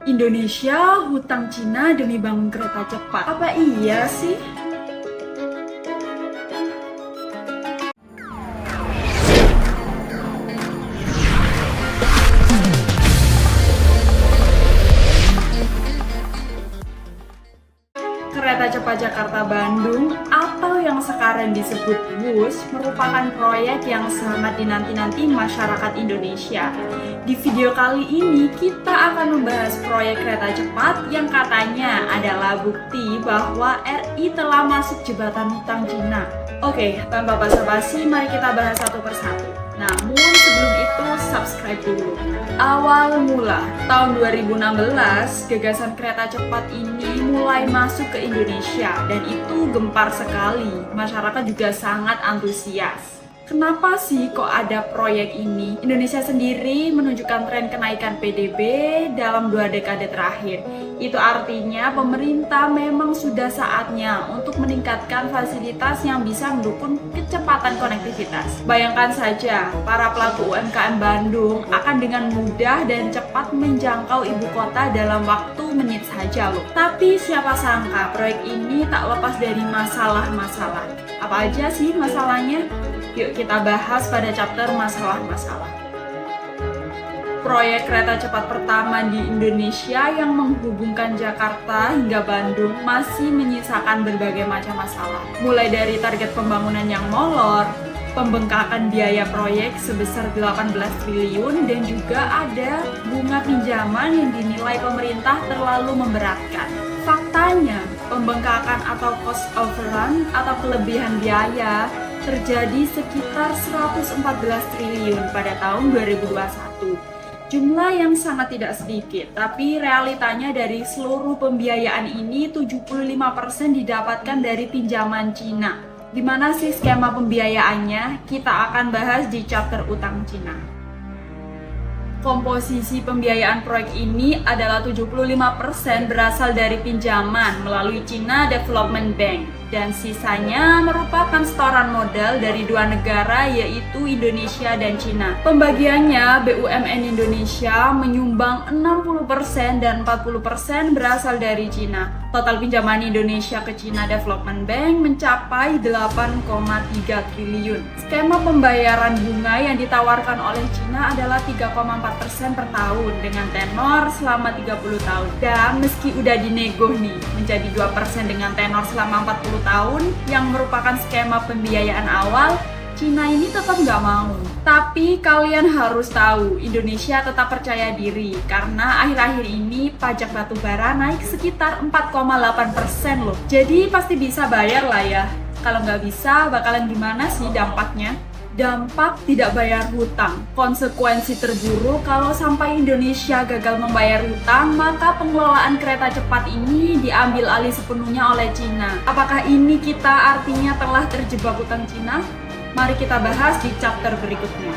Indonesia hutang Cina demi bangun kereta cepat. Apa iya sih? Kereta cepat Jakarta-Bandung atau yang sekarang disebut WUS merupakan proyek yang sangat dinanti-nanti masyarakat Indonesia. Di video kali ini kita akan membahas proyek kereta cepat yang katanya adalah bukti bahwa RI telah masuk jebakan hutang Cina. Oke, tanpa basa-basi mari kita bahas satu persatu. Namun sebelum itu subscribe dulu. Awal mula tahun 2016 gagasan kereta cepat ini mulai masuk ke Indonesia dan itu gempar sekali. Masyarakat juga sangat antusias. Kenapa sih kok ada proyek ini? Indonesia sendiri menunjukkan tren kenaikan PDB dalam 2 dekade terakhir. Itu artinya pemerintah memang sudah saatnya untuk meningkatkan fasilitas yang bisa mendukung kecepatan konektivitas. Bayangkan saja, para pelaku UMKM Bandung akan dengan mudah dan cepat menjangkau ibu kota dalam waktu menit saja loh. Tapi siapa sangka proyek ini tak lepas dari masalah-masalah. Apa aja sih masalahnya? Yuk kita bahas pada chapter masalah-masalah. Proyek kereta cepat pertama di Indonesia yang menghubungkan Jakarta hingga Bandung masih menyisakan berbagai macam masalah. Mulai dari target pembangunan yang molor, pembengkakan biaya proyek sebesar 18 triliun, dan juga ada bunga pinjaman yang dinilai pemerintah terlalu memberatkan. Faktanya, pembengkakan atau cost overrun atau kelebihan biaya terjadi sekitar 114 triliun pada tahun 2021. Jumlah yang sangat tidak sedikit, tapi realitanya dari seluruh pembiayaan ini 75% didapatkan dari pinjaman Cina. Di mana sih skema pembiayaannya? Kita akan bahas di chapter utang Cina. Komposisi pembiayaan proyek ini adalah 75% berasal dari pinjaman melalui China Development Bank dan sisanya merupakan setoran modal dari 2 negara yaitu Indonesia dan Cina. Pembagiannya BUMN Indonesia menyumbang 60% dan 40% berasal dari Cina. Total pinjaman Indonesia ke China Development Bank mencapai 8,3 triliun. Skema pembayaran bunga yang ditawarkan oleh China adalah 3,4% per tahun dengan tenor selama 30 tahun. Dan meski udah dinego nih menjadi 2% dengan tenor selama 40 tahun yang merupakan skema pembiayaan awal, Cina ini tetap nggak mau. Tapi kalian harus tahu, Indonesia tetap percaya diri karena akhir-akhir ini pajak batubara naik sekitar 4,8% loh. Jadi pasti bisa bayar lah ya. Kalau nggak bisa, bakalan gimana sih dampaknya? Dampak tidak bayar hutang. Konsekuensi terburuk kalau sampai Indonesia gagal membayar hutang, maka pengelolaan kereta cepat ini diambil alih sepenuhnya oleh Cina. Apakah ini kita artinya telah terjebak hutang Cina? Mari kita bahas di chapter berikutnya.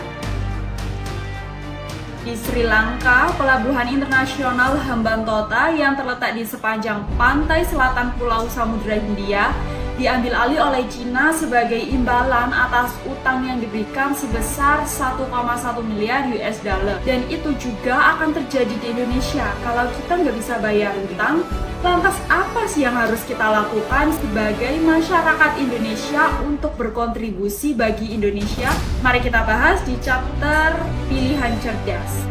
Di Sri Lanka, pelabuhan internasional Hambantota yang terletak di sepanjang pantai selatan Pulau Samudra Hindia diambil alih oleh Cina sebagai imbalan atas utang yang diberikan sebesar 1,1 miliar US dollar. Dan itu juga akan terjadi di Indonesia. Kalau kita nggak bisa bayar utang, lantas apa sih yang harus kita lakukan sebagai masyarakat Indonesia untuk berkontribusi bagi Indonesia? Mari kita bahas di chapter pilihan cerdas.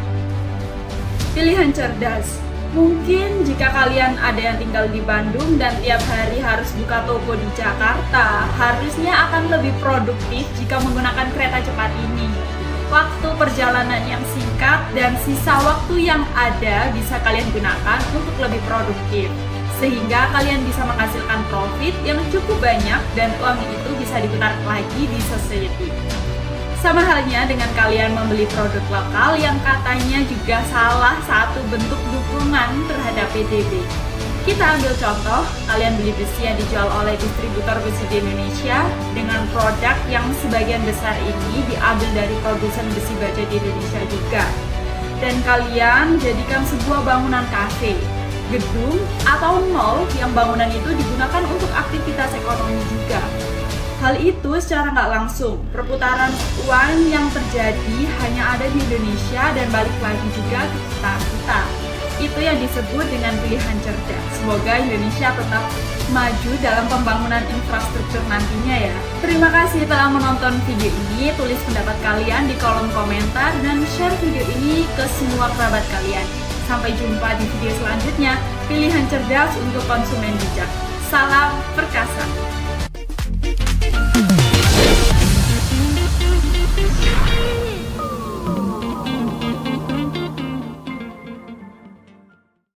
Pilihan cerdas. Mungkin jika kalian ada yang tinggal di Bandung dan tiap hari harus buka toko di Jakarta, harusnya akan lebih produktif jika menggunakan kereta cepat ini. Waktu perjalanan yang singkat dan sisa waktu yang ada bisa kalian gunakan untuk lebih produktif, sehingga kalian bisa menghasilkan profit yang cukup banyak dan uang itu bisa diputar lagi di society. Sama halnya dengan kalian membeli produk lokal yang katanya juga salah satu bentuk dukungan terhadap PDB. Kita ambil contoh, kalian beli besi yang dijual oleh distributor besi di Indonesia dengan produk yang sebagian besar ini diambil dari produsen besi baja di Indonesia juga. Dan kalian jadikan sebuah bangunan kafe, gedung, atau mall yang bangunan itu digunakan untuk aktivitas ekonomi juga. Hal itu secara nggak langsung, perputaran uang yang terjadi hanya ada di Indonesia dan balik lagi juga ke kita. Itu yang disebut dengan pilihan cerdas. Semoga Indonesia tetap maju dalam pembangunan infrastruktur nantinya ya. Terima kasih telah menonton video ini. Tulis pendapat kalian di kolom komentar dan share video ini ke semua kerabat kalian. Sampai jumpa di video selanjutnya. Pilihan cerdas untuk konsumen bijak. Salam perkasa.